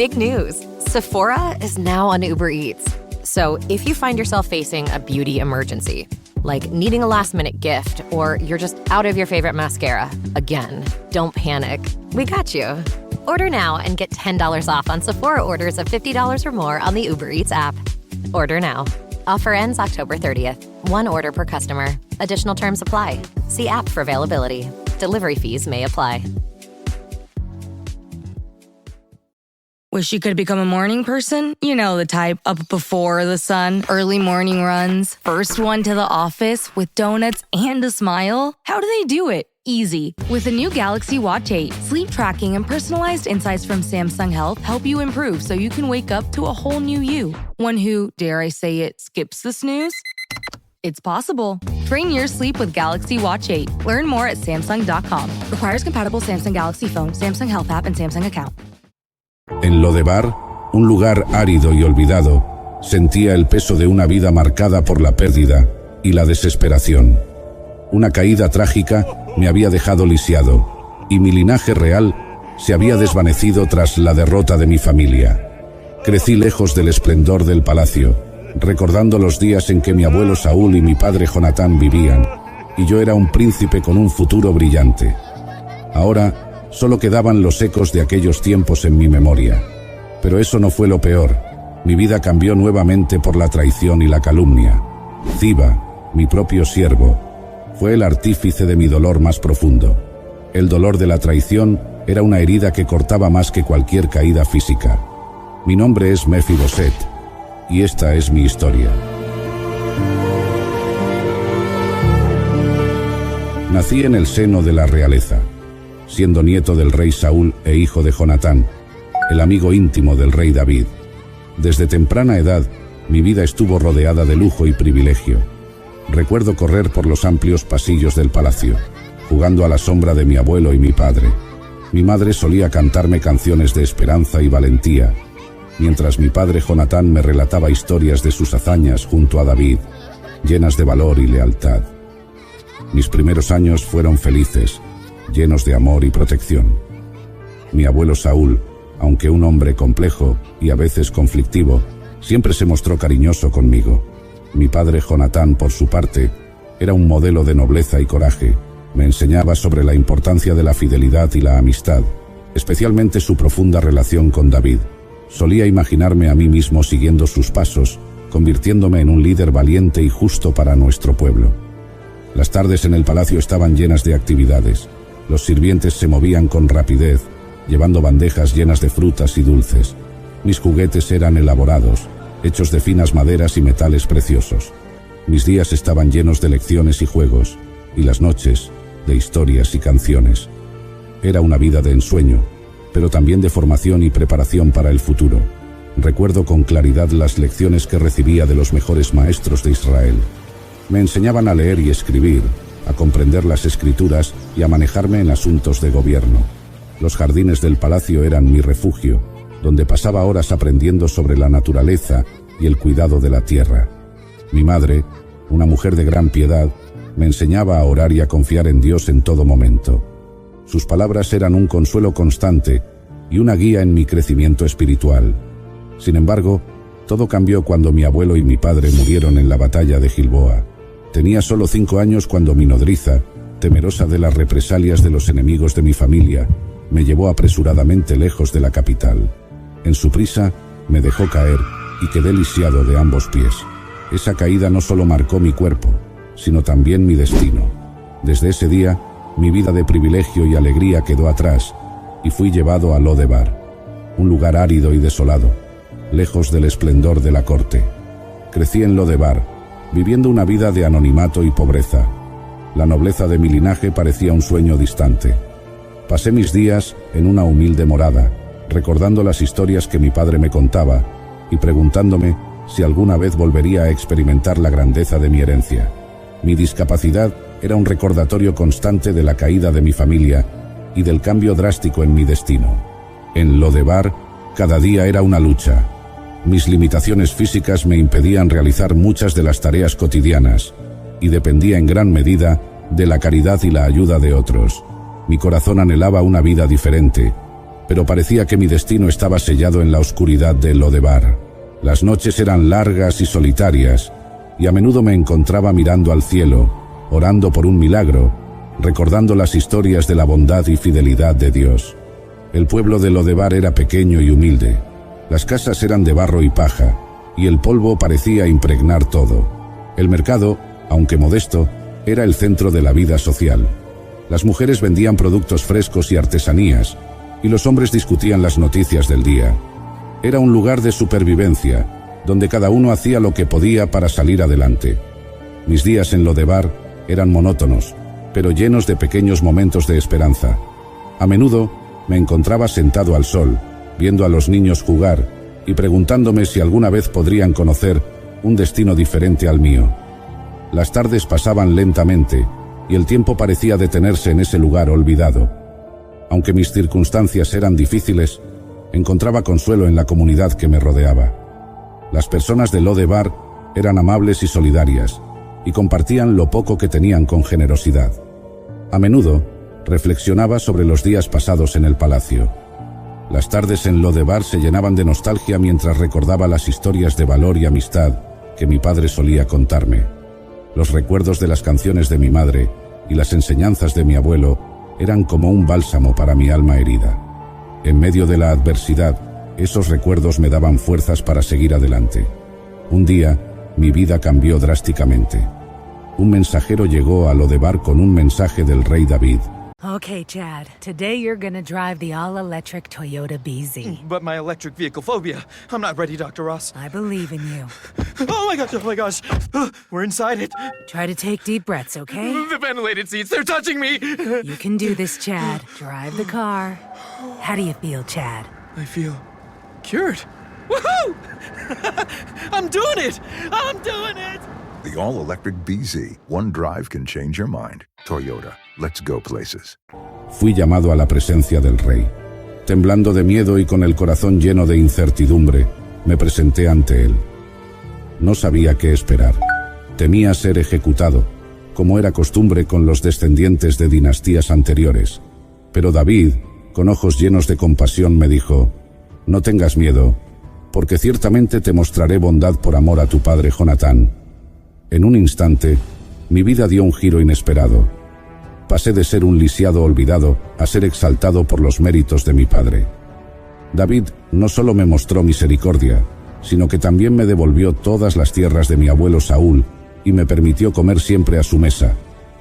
Big news! Sephora is now on Uber Eats. So if you find yourself facing a beauty emergency, like needing a last-minute gift, or you're just out of your favorite mascara, again, don't panic. We got you. Order now and get $10 off on Sephora orders of $50 or more on the Uber Eats app. Order now. Offer ends October 30th. One order per customer. Additional terms apply. See app for availability. Delivery fees may apply. Wish you could become a morning person? You know the type, up before the sun, early morning runs, first one to the office with donuts and a smile. How do they do it? Easy. With the new Galaxy Watch 8, sleep tracking and personalized insights from Samsung Health help you improve so you can wake up to a whole new you. One who, dare I say it, skips the snooze? It's possible. Train your sleep with Galaxy Watch 8. Learn more at Samsung.com. Requires compatible Samsung Galaxy phone, Samsung Health app, and Samsung account. En Lodebar, un lugar árido y olvidado, sentía el peso de una vida marcada por la pérdida y la desesperación. Una caída trágica me había dejado lisiado, y mi linaje real se había desvanecido tras la derrota de mi familia. Crecí lejos del esplendor del palacio, recordando los días en que mi abuelo Saúl y mi padre Jonatán vivían, y yo era un príncipe con un futuro brillante. Ahora, solo quedaban los ecos de aquellos tiempos en mi memoria. Pero eso no fue lo peor. Mi vida cambió nuevamente por la traición y la calumnia. Ziba, mi propio siervo, fue el artífice de mi dolor más profundo. El dolor de la traición era una herida que cortaba más que cualquier caída física. Mi nombre es Mefiboset, y esta es mi historia. Nací en el seno de la realeza, siendo nieto del rey Saúl e hijo de Jonatán, el amigo íntimo del rey David. Desde temprana edad, mi vida estuvo rodeada de lujo y privilegio. Recuerdo correr por los amplios pasillos del palacio, jugando a la sombra de mi abuelo y mi padre. Mi madre solía cantarme canciones de esperanza y valentía, mientras mi padre Jonatán me relataba historias de sus hazañas junto a David, llenas de valor y lealtad. Mis primeros años fueron felices, llenos de amor y protección. Mi abuelo Saúl, aunque un hombre complejo y a veces conflictivo, siempre se mostró cariñoso conmigo. Mi padre Jonatán, por su parte, era un modelo de nobleza y coraje. Me enseñaba sobre la importancia de la fidelidad y la amistad, especialmente su profunda relación con David. Solía imaginarme a mí mismo siguiendo sus pasos, convirtiéndome en un líder valiente y justo para nuestro pueblo. Las tardes en el palacio estaban llenas de actividades. Los sirvientes se movían con rapidez, llevando bandejas llenas de frutas y dulces. Mis juguetes eran elaborados, hechos de finas maderas y metales preciosos. Mis días estaban llenos de lecciones y juegos, y las noches de historias y canciones. Era una vida de ensueño, pero también de formación y preparación para el futuro. Recuerdo con claridad las lecciones que recibía de los mejores maestros de Israel. Me enseñaban a leer y escribir, a comprender las escrituras y a manejarme en asuntos de gobierno. Los jardines del palacio eran mi refugio, donde pasaba horas aprendiendo sobre la naturaleza y el cuidado de la tierra. Mi madre, una mujer de gran piedad, me enseñaba a orar y a confiar en Dios en todo momento. Sus palabras eran un consuelo constante y una guía en mi crecimiento espiritual. Sin embargo, todo cambió cuando mi abuelo y mi padre murieron en la batalla de Gilboa. Tenía solo 5 años cuando mi nodriza, temerosa de las represalias de los enemigos de mi familia, me llevó apresuradamente lejos de la capital. En su prisa, me dejó caer y quedé lisiado de ambos pies. Esa caída no solo marcó mi cuerpo, sino también mi destino. Desde ese día, mi vida de privilegio y alegría quedó atrás y fui llevado a Lodebar, un lugar árido y desolado, lejos del esplendor de la corte. Crecí en Lodebar, viviendo una vida de anonimato y pobreza. La nobleza de mi linaje parecía un sueño distante. Pasé mis días en una humilde morada, recordando las historias que mi padre me contaba y preguntándome si alguna vez volvería a experimentar la grandeza de mi herencia. Mi discapacidad era un recordatorio constante de la caída de mi familia y del cambio drástico en mi destino. En Lodebar, cada día era una lucha. Mis limitaciones físicas me impedían realizar muchas de las tareas cotidianas y dependía en gran medida de la caridad y la ayuda de otros. Mi corazón anhelaba una vida diferente pero parecía que mi destino estaba sellado en la oscuridad de Lodebar. Las noches eran largas y solitarias, y a menudo me encontraba mirando al cielo, orando por un milagro, recordando las historias de la bondad y fidelidad de Dios. El pueblo de Lodebar era pequeño y humilde. Las casas eran de barro y paja, y el polvo parecía impregnar todo. El mercado, aunque modesto, era el centro de la vida social. Las mujeres vendían productos frescos y artesanías, y los hombres discutían las noticias del día. Era un lugar de supervivencia, donde cada uno hacía lo que podía para salir adelante. Mis días en Lodebar eran monótonos, pero llenos de pequeños momentos de esperanza. A menudo me encontraba sentado al sol, viendo a los niños jugar y preguntándome si alguna vez podrían conocer un destino diferente al mío. Las tardes pasaban lentamente y el tiempo parecía detenerse en ese lugar olvidado. Aunque mis circunstancias eran difíciles, encontraba consuelo en la comunidad que me rodeaba. Las personas de Lodebar eran amables y solidarias, y compartían lo poco que tenían con generosidad. A menudo, reflexionaba sobre los días pasados en el palacio. Las tardes en Lodebar se llenaban de nostalgia mientras recordaba las historias de valor y amistad que mi padre solía contarme. Los recuerdos de las canciones de mi madre y las enseñanzas de mi abuelo eran como un bálsamo para mi alma herida. En medio de la adversidad, esos recuerdos me daban fuerzas para seguir adelante. Un día, mi vida cambió drásticamente. Un mensajero llegó a Lodebar con un mensaje del rey David. Okay, Chad. Today you're gonna drive the all-electric Toyota BZ. But my electric vehicle phobia. I'm not ready, Dr. Ross. I believe in you. Oh my gosh. We're inside it. Try to take deep breaths, okay? The ventilated seats, they're touching me. You can do this, Chad. Drive the car. How do you feel, Chad? I feel cured. Woohoo! I'm doing it! The all-electric BZ. One drive can change your mind. Toyota. Let's go places. Fui llamado a la presencia del rey. Temblando de miedo y con el corazón lleno de incertidumbre, me presenté ante él. No sabía qué esperar. Temía ser ejecutado, como era costumbre con los descendientes de dinastías anteriores. Pero David, con ojos llenos de compasión, me dijo: «No tengas miedo, porque ciertamente te mostraré bondad por amor a tu padre Jonatán». En un instante, mi vida dio un giro inesperado. Pasé de ser un lisiado olvidado a ser exaltado por los méritos de mi padre. David no solo me mostró misericordia, sino que también me devolvió todas las tierras de mi abuelo Saúl y me permitió comer siempre a su mesa,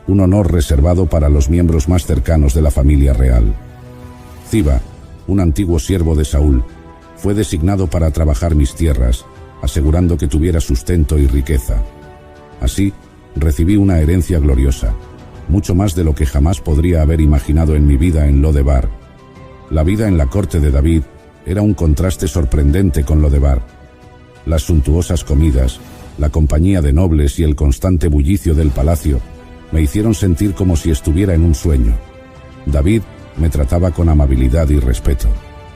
un honor reservado para los miembros más cercanos de la familia real. Ziba, un antiguo siervo de Saúl, fue designado para trabajar mis tierras, asegurando que tuviera sustento y riqueza. Así, recibí una herencia gloriosa, mucho más de lo que jamás podría haber imaginado en mi vida en Lodebar. La vida en la corte de David era un contraste sorprendente con Lodebar. Las suntuosas comidas, la compañía de nobles y el constante bullicio del palacio me hicieron sentir como si estuviera en un sueño. David me trataba con amabilidad y respeto,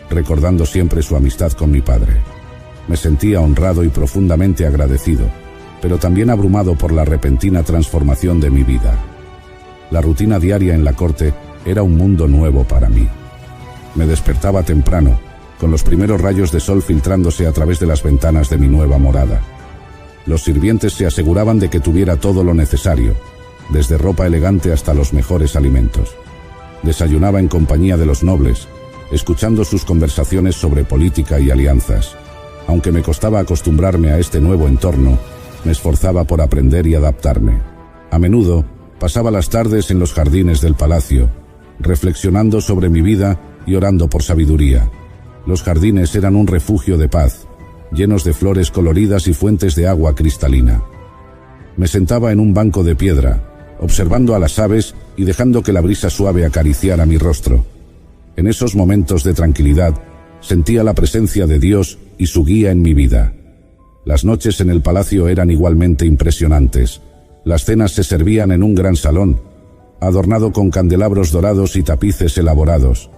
recordando siempre su amistad con mi padre. Me sentía honrado y profundamente agradecido, pero también abrumado por la repentina transformación de mi vida. La rutina diaria en la corte era un mundo nuevo para mí. Me despertaba temprano, con los primeros rayos de sol filtrándose a través de las ventanas de mi nueva morada. Los sirvientes se aseguraban de que tuviera todo lo necesario, desde ropa elegante hasta los mejores alimentos. Desayunaba en compañía de los nobles, escuchando sus conversaciones sobre política y alianzas. Aunque me costaba acostumbrarme a este nuevo entorno, me esforzaba por aprender y adaptarme. A menudo, pasaba las tardes en los jardines del palacio, reflexionando sobre mi vida y orando por sabiduría. Los jardines eran un refugio de paz, llenos de flores coloridas y fuentes de agua cristalina. Me sentaba en un banco de piedra, observando a las aves y dejando que la brisa suave acariciara mi rostro. En esos momentos de tranquilidad, sentía la presencia de Dios y su guía en mi vida. Las noches en el palacio eran igualmente impresionantes. Las cenas se servían en un gran salón, adornado con candelabros dorados y tapices elaborados.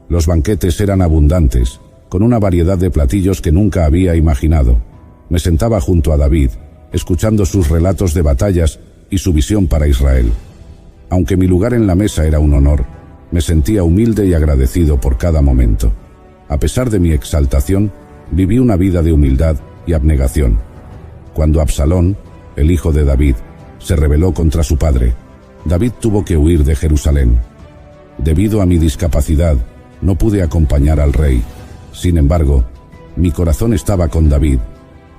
Los banquetes eran abundantes, con una variedad de platillos que nunca había imaginado. Me sentaba junto a David, escuchando sus relatos de batallas y su visión para Israel. Aunque mi lugar en la mesa era un honor, me sentía humilde y agradecido por cada momento. A pesar de mi exaltación, viví una vida de humildad y abnegación. Cuando Absalón, el hijo de David, se rebeló contra su padre, David tuvo que huir de Jerusalén. Debido a mi discapacidad, no pude acompañar al rey. Sin embargo, mi corazón estaba con David,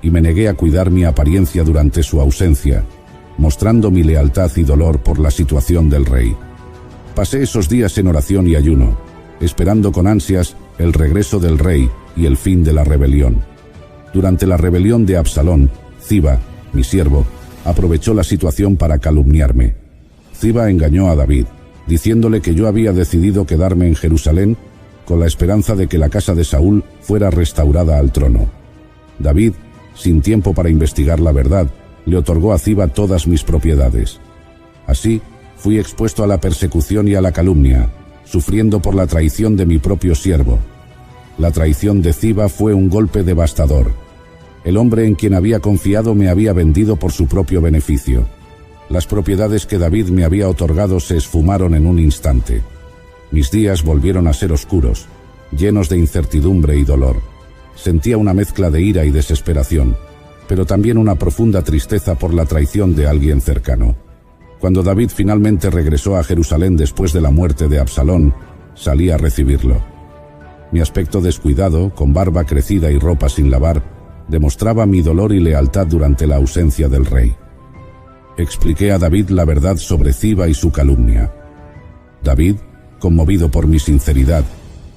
y me negué a cuidar mi apariencia durante su ausencia, mostrando mi lealtad y dolor por la situación del rey. Pasé esos días en oración y ayuno, esperando con ansias el regreso del rey y el fin de la rebelión. Durante la rebelión de Absalón, Ziba, mi siervo, aprovechó la situación para calumniarme. Ziba engañó a David, diciéndole que yo había decidido quedarme en Jerusalén con la esperanza de que la casa de Saúl fuera restaurada al trono. David, sin tiempo para investigar la verdad, le otorgó a Ziba todas mis propiedades. Así, fui expuesto a la persecución y a la calumnia, sufriendo por la traición de mi propio siervo. La traición de Ziba fue un golpe devastador. El hombre en quien había confiado me había vendido por su propio beneficio. Las propiedades que David me había otorgado se esfumaron en un instante. Mis días volvieron a ser oscuros, llenos de incertidumbre y dolor. Sentía una mezcla de ira y desesperación, pero también una profunda tristeza por la traición de alguien cercano. Cuando David finalmente regresó a Jerusalén después de la muerte de Absalón, salí a recibirlo. Mi aspecto descuidado, con barba crecida y ropa sin lavar, demostraba mi dolor y lealtad durante la ausencia del rey. Expliqué a David la verdad sobre Ziba y su calumnia. David, conmovido por mi sinceridad,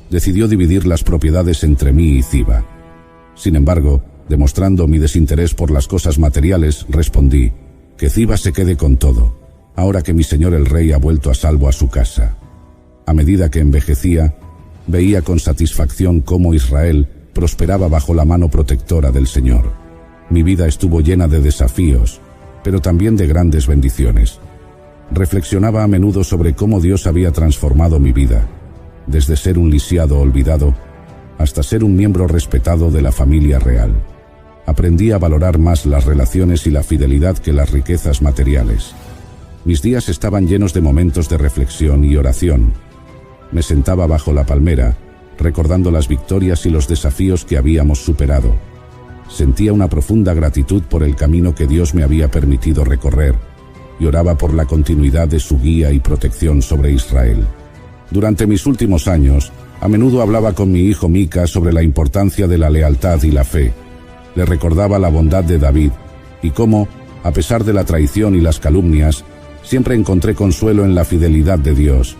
decidió dividir las propiedades entre mí y Ziba. Sin embargo, demostrando mi desinterés por las cosas materiales, respondí: que Ziba se quede con todo, ahora que mi señor el rey ha vuelto a salvo a su casa. A medida que envejecía, veía con satisfacción cómo Israel prosperaba bajo la mano protectora del Señor. Mi vida estuvo llena de desafíos, pero también de grandes bendiciones. Reflexionaba a menudo sobre cómo Dios había transformado mi vida, desde ser un lisiado olvidado hasta ser un miembro respetado de la familia real. Aprendí a valorar más las relaciones y la fidelidad que las riquezas materiales. Mis días estaban llenos de momentos de reflexión y oración. Me sentaba bajo la palmera, recordando las victorias y los desafíos que habíamos superado. Sentía una profunda gratitud por el camino que Dios me había permitido recorrer, y oraba por la continuidad de su guía y protección sobre Israel. Durante mis últimos años, a menudo hablaba con mi hijo Mica sobre la importancia de la lealtad y la fe. Le recordaba la bondad de David y cómo, a pesar de la traición y las calumnias, siempre encontré consuelo en la fidelidad de Dios.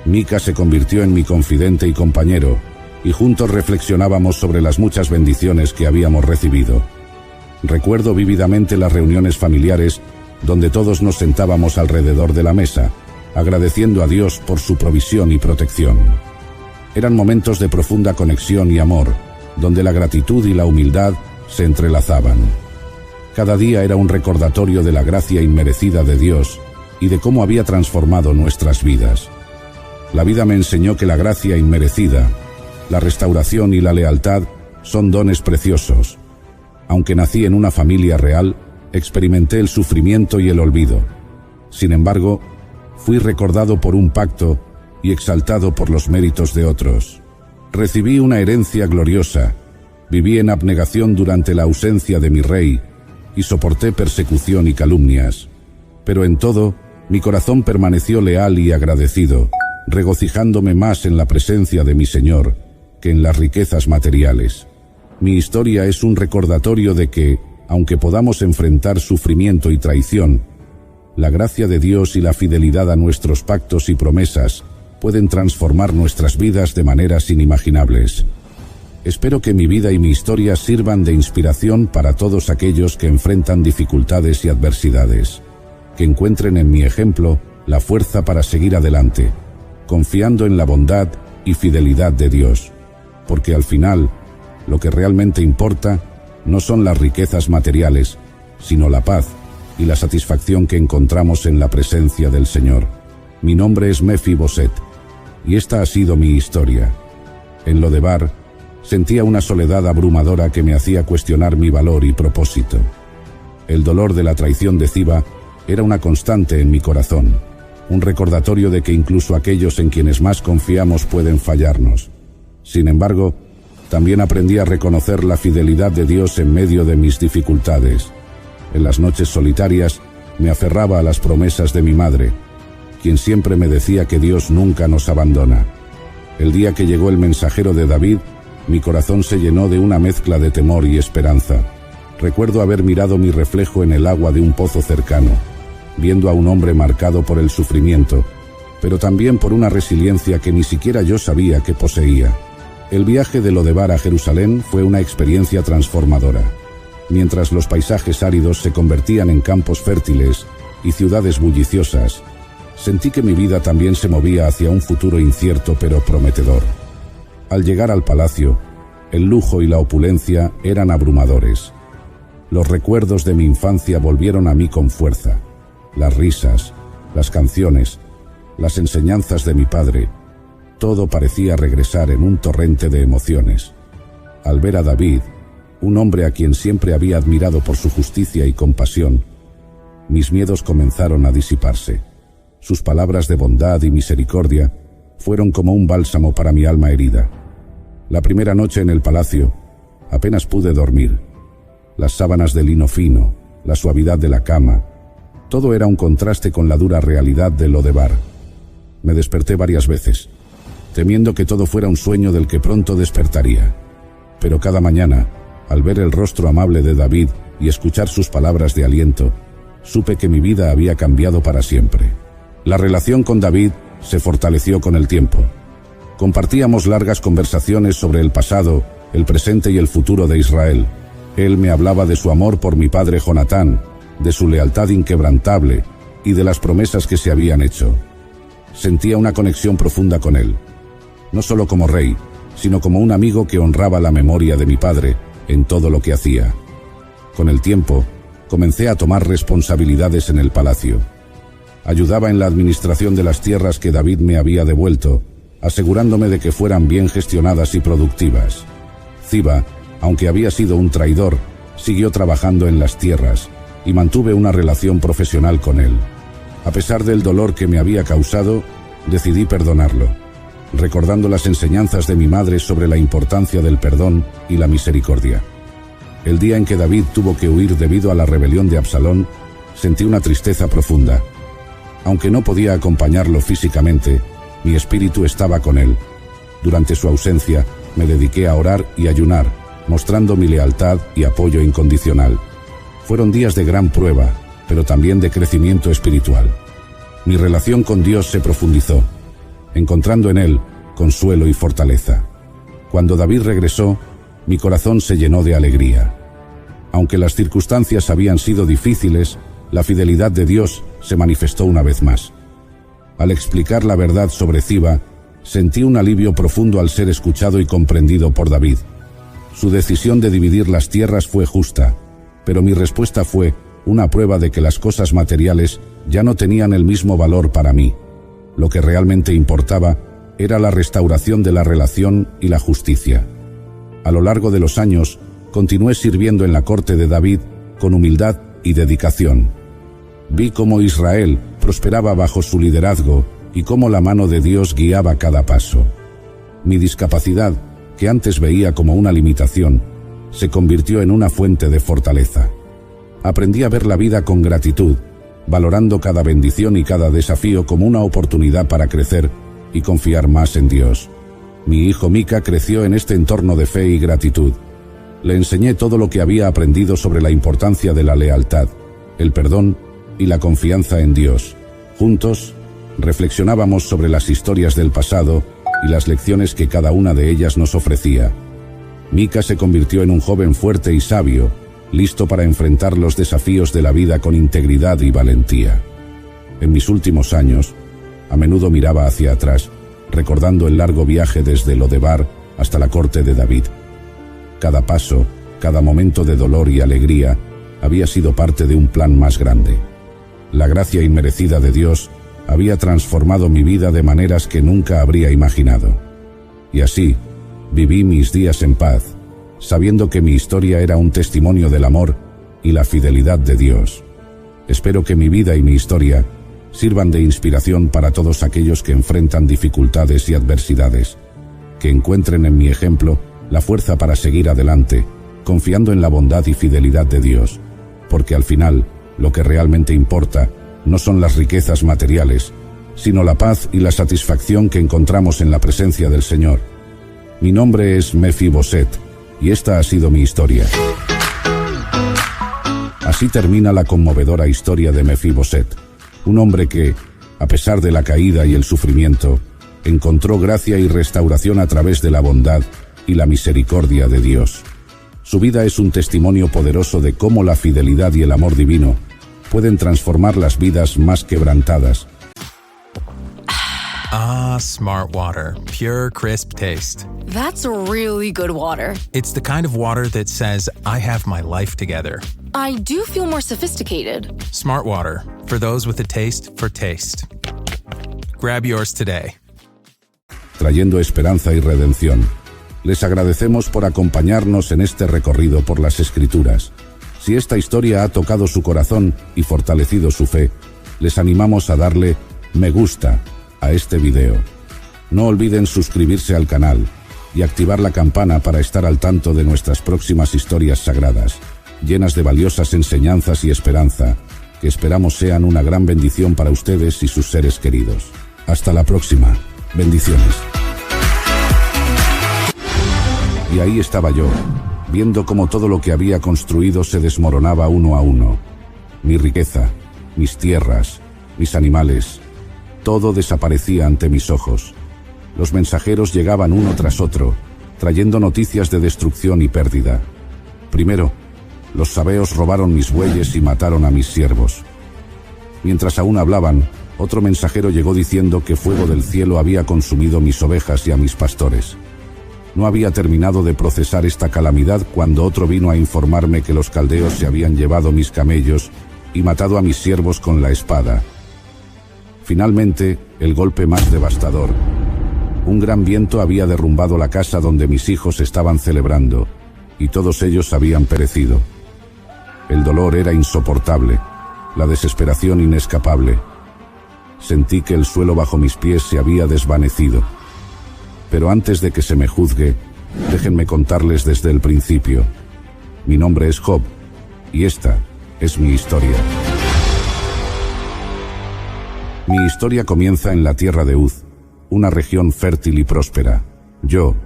Mica se convirtió en mi confidente y compañero, y juntos reflexionábamos sobre las muchas bendiciones que habíamos recibido. Recuerdo vívidamente las reuniones familiares donde todos nos sentábamos alrededor de la mesa, agradeciendo a Dios por su provisión y protección. Eran momentos de profunda conexión y amor, donde la gratitud y la humildad se entrelazaban. Cada día era un recordatorio de la gracia inmerecida de Dios y de cómo había transformado nuestras vidas. La vida me enseñó que la gracia inmerecida, la restauración y la lealtad son dones preciosos. Aunque nací en una familia real, experimenté el sufrimiento y el olvido. Sin embargo, fui recordado por un pacto y exaltado por los méritos de otros. Recibí una herencia gloriosa, viví en abnegación durante la ausencia de mi rey y soporté persecución y calumnias. Pero en todo, mi corazón permaneció leal y agradecido, regocijándome más en la presencia de mi Señor que en las riquezas materiales. Mi historia es un recordatorio de que, aunque podamos enfrentar sufrimiento y traición, la gracia de Dios y la fidelidad a nuestros pactos y promesas pueden transformar nuestras vidas de maneras inimaginables. Espero que mi vida y mi historia sirvan de inspiración para todos aquellos que enfrentan dificultades y adversidades, que encuentren en mi ejemplo la fuerza para seguir adelante, confiando en la bondad y fidelidad de Dios, porque al final, lo que realmente importa no son las riquezas materiales, sino la paz y la satisfacción que encontramos en la presencia del Señor. Mi nombre es Mefiboset, y esta ha sido mi historia. En Lodebar, sentía una soledad abrumadora que me hacía cuestionar mi valor y propósito. El dolor de la traición de Ziba era una constante en mi corazón, un recordatorio de que incluso aquellos en quienes más confiamos pueden fallarnos. Sin embargo, También aprendí a reconocer la fidelidad de Dios en medio de mis dificultades. En las noches solitarias me aferraba a las promesas de mi madre, quien siempre me decía que Dios nunca nos abandona. El día que llegó el mensajero de David, mi corazón se llenó de una mezcla de temor y esperanza. Recuerdo haber mirado mi reflejo en el agua de un pozo cercano, viendo a un hombre marcado por el sufrimiento, pero también por una resiliencia que ni siquiera yo sabía que poseía. El viaje de Lodebar a Jerusalén fue una experiencia transformadora. Mientras los paisajes áridos se convertían en campos fértiles y ciudades bulliciosas, sentí que mi vida también se movía hacia un futuro incierto pero prometedor. Al llegar al palacio, el lujo y la opulencia eran abrumadores. Los recuerdos de mi infancia volvieron a mí con fuerza. Las risas, las canciones, las enseñanzas de mi padre, todo parecía regresar en un torrente de emociones. Al ver a David, un hombre a quien siempre había admirado por su justicia y compasión, mis miedos comenzaron a disiparse. Sus palabras de bondad y misericordia fueron como un bálsamo para mi alma herida. La primera noche en el palacio, apenas pude dormir. Las sábanas de lino fino, la suavidad de la cama, todo era un contraste con la dura realidad de Lodebar. Me desperté varias veces, temiendo que todo fuera un sueño del que pronto despertaría. Pero cada mañana, al ver el rostro amable de David y escuchar sus palabras de aliento, supe que mi vida había cambiado para siempre. La relación con David se fortaleció con el tiempo. Compartíamos largas conversaciones sobre el pasado, el presente y el futuro de Israel. Él me hablaba de su amor por mi padre Jonatán, de su lealtad inquebrantable y de las promesas que se habían hecho. Sentía una conexión profunda con él, no solo como rey, sino como un amigo que honraba la memoria de mi padre en todo lo que hacía. Con el tiempo, comencé a tomar responsabilidades en el palacio. Ayudaba en la administración de las tierras que David me había devuelto, asegurándome de que fueran bien gestionadas y productivas. Ziba, aunque había sido un traidor, siguió trabajando en las tierras y mantuve una relación profesional con él. A pesar del dolor que me había causado, decidí perdonarlo, recordando las enseñanzas de mi madre sobre la importancia del perdón y la misericordia. El día en que David tuvo que huir debido a la rebelión de Absalón, sentí una tristeza profunda. Aunque no podía acompañarlo físicamente, mi espíritu estaba con él. Durante su ausencia, me dediqué a orar y ayunar, mostrando mi lealtad y apoyo incondicional. Fueron días de gran prueba, pero también de crecimiento espiritual. Mi relación con Dios se profundizó, encontrando en él consuelo y fortaleza. Cuando David regresó, mi corazón se llenó de alegría. Aunque las circunstancias habían sido difíciles, la fidelidad de Dios se manifestó una vez más. Al explicar la verdad sobre Ziba, sentí un alivio profundo al ser escuchado y comprendido por David. Su decisión de dividir las tierras fue justa, pero mi respuesta fue una prueba de que las cosas materiales ya no tenían el mismo valor para mí. Lo que realmente importaba era la restauración de la relación y la justicia. A lo largo de los años, continué sirviendo en la corte de David con humildad y dedicación. Vi cómo Israel prosperaba bajo su liderazgo y cómo la mano de Dios guiaba cada paso. Mi discapacidad, que antes veía como una limitación, se convirtió en una fuente de fortaleza. Aprendí a ver la vida con gratitud, valorando cada bendición y cada desafío como una oportunidad para crecer y confiar más en Dios. Mi hijo Mika creció en este entorno de fe y gratitud. Le enseñé todo lo que había aprendido sobre la importancia de la lealtad, el perdón y la confianza en Dios. Juntos, reflexionábamos sobre las historias del pasado y las lecciones que cada una de ellas nos ofrecía. Mika se convirtió en un joven fuerte y sabio, listo para enfrentar los desafíos de la vida con integridad y valentía. En mis últimos años, a menudo miraba hacia atrás, recordando el largo viaje desde Lodebar hasta la corte de David. Cada paso, cada momento de dolor y alegría, había sido parte de un plan más grande. La gracia inmerecida de Dios había transformado mi vida de maneras que nunca habría imaginado. Y así, viví mis días en paz, sabiendo que mi historia era un testimonio del amor y la fidelidad de Dios. Espero que mi vida y mi historia sirvan de inspiración para todos aquellos que enfrentan dificultades y adversidades, que encuentren en mi ejemplo la fuerza para seguir adelante, confiando en la bondad y fidelidad de Dios, porque al final, lo que realmente importa no son las riquezas materiales, sino la paz y la satisfacción que encontramos en la presencia del Señor. Mi nombre es Mefiboset, y esta ha sido mi historia. Así termina la conmovedora historia de Mefiboset, un hombre que, a pesar de la caída y el sufrimiento, encontró gracia y restauración a través de la bondad y la misericordia de Dios. Su vida es un testimonio poderoso de cómo la fidelidad y el amor divino pueden transformar las vidas más quebrantadas. Ah, Smart Water. Pure, crisp taste. That's really good water. It's the kind of water that says, I have my life together. I do feel more sophisticated. Smart Water. For those with a taste for taste. Grab yours today. Trayendo esperanza y redención. Les agradecemos por acompañarnos en este recorrido por las Escrituras. Si esta historia ha tocado su corazón y fortalecido su fe, les animamos a darle me gusta a este video. No olviden suscribirse al canal y activar la campana para estar al tanto de nuestras próximas historias sagradas, llenas de valiosas enseñanzas y esperanza, que esperamos sean una gran bendición para ustedes y sus seres queridos. Hasta la próxima. Bendiciones. Y ahí estaba yo, viendo cómo todo lo que había construido se desmoronaba uno a uno. Mi riqueza, mis tierras, mis animales, todo desaparecía ante mis ojos. Los mensajeros llegaban uno tras otro, trayendo noticias de destrucción y pérdida. Primero, los sabeos robaron mis bueyes y mataron a mis siervos. Mientras aún hablaban, otro mensajero llegó diciendo que fuego del cielo había consumido mis ovejas y a mis pastores. No había terminado de procesar esta calamidad cuando otro vino a informarme que los caldeos se habían llevado mis camellos y matado a mis siervos con la espada. Finalmente, el golpe más devastador. Un gran viento había derrumbado la casa donde mis hijos estaban celebrando, y todos ellos habían perecido. El dolor era insoportable, la desesperación inescapable. Sentí que el suelo bajo mis pies se había desvanecido. Pero antes de que se me juzgue, déjenme contarles desde el principio. Mi nombre es Job, y esta es mi historia. Mi historia comienza en la tierra de Uz, una región fértil y próspera. Yo,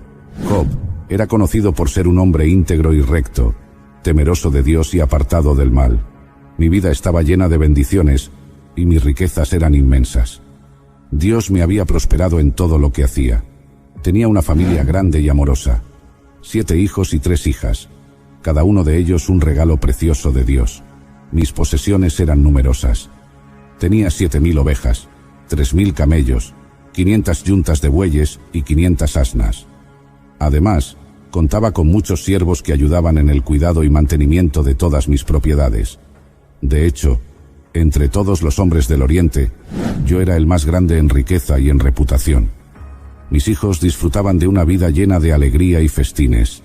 Job, era conocido por ser un hombre íntegro y recto, temeroso de Dios y apartado del mal. Mi vida estaba llena de bendiciones, y mis riquezas eran inmensas. Dios me había prosperado en todo lo que hacía. Tenía una familia grande y amorosa, 7 hijos y 3 hijas, cada uno de ellos un regalo precioso de Dios. Mis posesiones eran numerosas. Tenía 7.000 ovejas, 3.000 camellos, 500 yuntas de bueyes y 500 asnas. Además, contaba con muchos siervos que ayudaban en el cuidado y mantenimiento de todas mis propiedades. De hecho, entre todos los hombres del Oriente, yo era el más grande en riqueza y en reputación. Mis hijos disfrutaban de una vida llena de alegría y festines.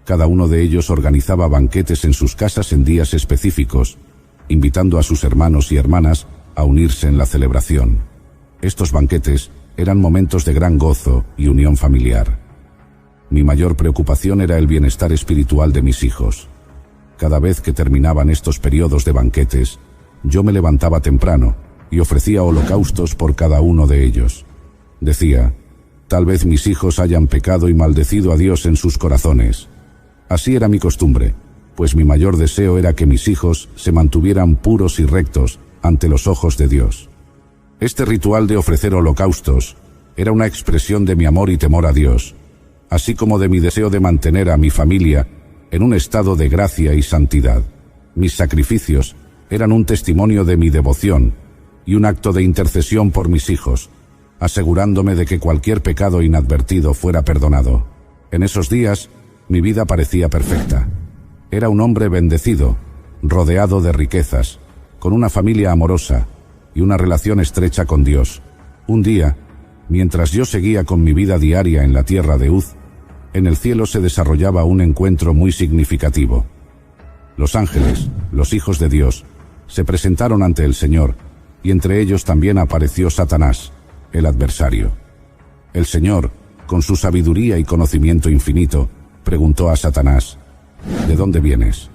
Cada uno de ellos organizaba banquetes en sus casas en días específicos, invitando a sus hermanos y hermanas a unirse en la celebración. Estos banquetes eran momentos de gran gozo y unión familiar. Mi mayor preocupación era el bienestar espiritual de mis hijos. Cada vez que terminaban estos periodos de banquetes, yo me levantaba temprano y ofrecía holocaustos por cada uno de ellos. Decía, tal vez mis hijos hayan pecado y maldecido a Dios en sus corazones. Así era mi costumbre, pues mi mayor deseo era que mis hijos se mantuvieran puros y rectos ante los ojos de Dios. Este ritual de ofrecer holocaustos era una expresión de mi amor y temor a Dios, así como de mi deseo de mantener a mi familia en un estado de gracia y santidad. Mis sacrificios eran un testimonio de mi devoción y un acto de intercesión por mis hijos, asegurándome de que cualquier pecado inadvertido fuera perdonado. En esos días, mi vida parecía perfecta. Era un hombre bendecido, rodeado de riquezas, con una familia amorosa y una relación estrecha con Dios. Un día, mientras yo seguía con mi vida diaria en la tierra de Uz, en el cielo se desarrollaba un encuentro muy significativo. Los ángeles, los hijos de Dios, se presentaron ante el Señor, y entre ellos también apareció Satanás, el adversario. El Señor, con su sabiduría y conocimiento infinito, preguntó a Satanás: ¿de dónde vienes?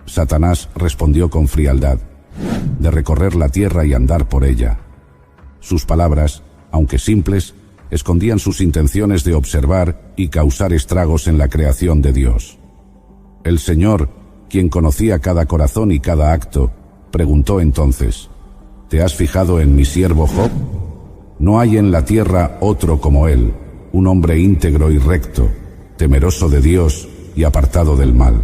Satanás respondió con frialdad: de recorrer la tierra y andar por ella. Sus palabras, aunque simples, escondían sus intenciones de observar y causar estragos en la creación de Dios. El Señor, quien conocía cada corazón y cada acto, preguntó entonces: ¿te has fijado en mi siervo Job? No hay en la tierra otro como él, un hombre íntegro y recto, temeroso de Dios y apartado del mal.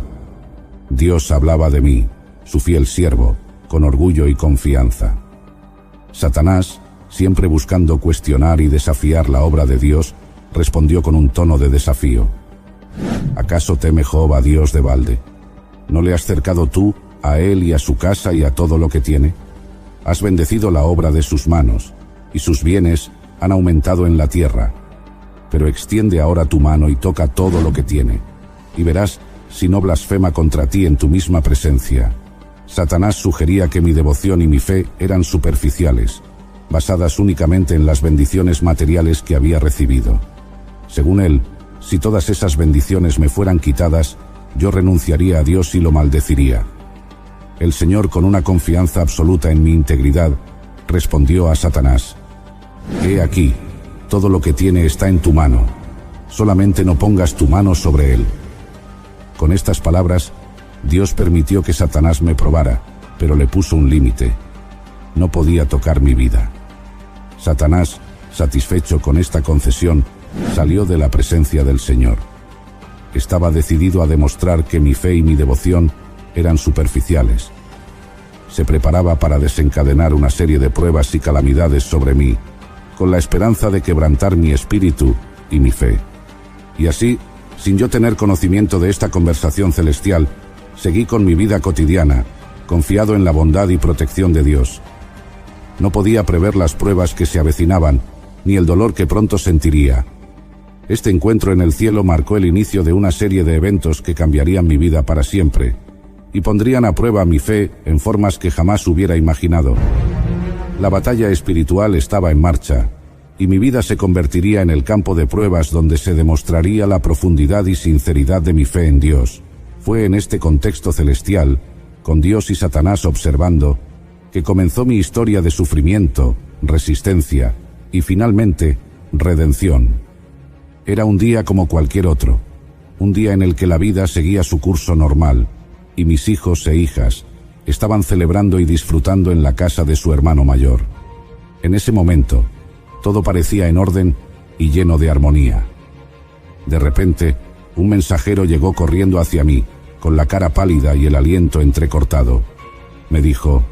Dios hablaba de mí, su fiel siervo, con orgullo y confianza. Satanás, siempre buscando cuestionar y desafiar la obra de Dios, respondió con un tono de desafío: ¿acaso teme Job a Dios de balde? ¿No le has cercado tú a él y a su casa y a todo lo que tiene? Has bendecido la obra de sus manos, y sus bienes han aumentado en la tierra. Pero extiende ahora tu mano y toca todo lo que tiene, y verás si no blasfema contra ti en tu misma presencia. Satanás sugería que mi devoción y mi fe eran superficiales, basadas únicamente en las bendiciones materiales que había recibido. Según él, si todas esas bendiciones me fueran quitadas, yo renunciaría a Dios y lo maldeciría. El Señor, con una confianza absoluta en mi integridad, respondió a Satanás: he aquí, todo lo que tiene está en tu mano, solamente no pongas tu mano sobre él. Con estas palabras, Dios permitió que Satanás me probara, pero le puso un límite: no podía tocar mi vida. Satanás, satisfecho con esta concesión, salió de la presencia del Señor. Estaba decidido a demostrar que mi fe y mi devoción eran superficiales. Se preparaba para desencadenar una serie de pruebas y calamidades sobre mí, con la esperanza de quebrantar mi espíritu y mi fe. Y así, sin yo tener conocimiento de esta conversación celestial, seguí con mi vida cotidiana, confiado en la bondad y protección de Dios. No podía prever las pruebas que se avecinaban, ni el dolor que pronto sentiría. Este encuentro en el cielo marcó el inicio de una serie de eventos que cambiarían mi vida para siempre, y pondrían a prueba mi fe en formas que jamás hubiera imaginado. La batalla espiritual estaba en marcha, y mi vida se convertiría en el campo de pruebas donde se demostraría la profundidad y sinceridad de mi fe en Dios. Fue en este contexto celestial, con Dios y Satanás observando, que comenzó mi historia de sufrimiento, resistencia y finalmente redención. Era un día como cualquier otro, un día en el que la vida seguía su curso normal, y mis hijos e hijas estaban celebrando y disfrutando en la casa de su hermano mayor. En ese momento, todo parecía en orden y lleno de armonía. De repente, un mensajero llegó corriendo hacia mí, con la cara pálida y el aliento entrecortado. Me dijo: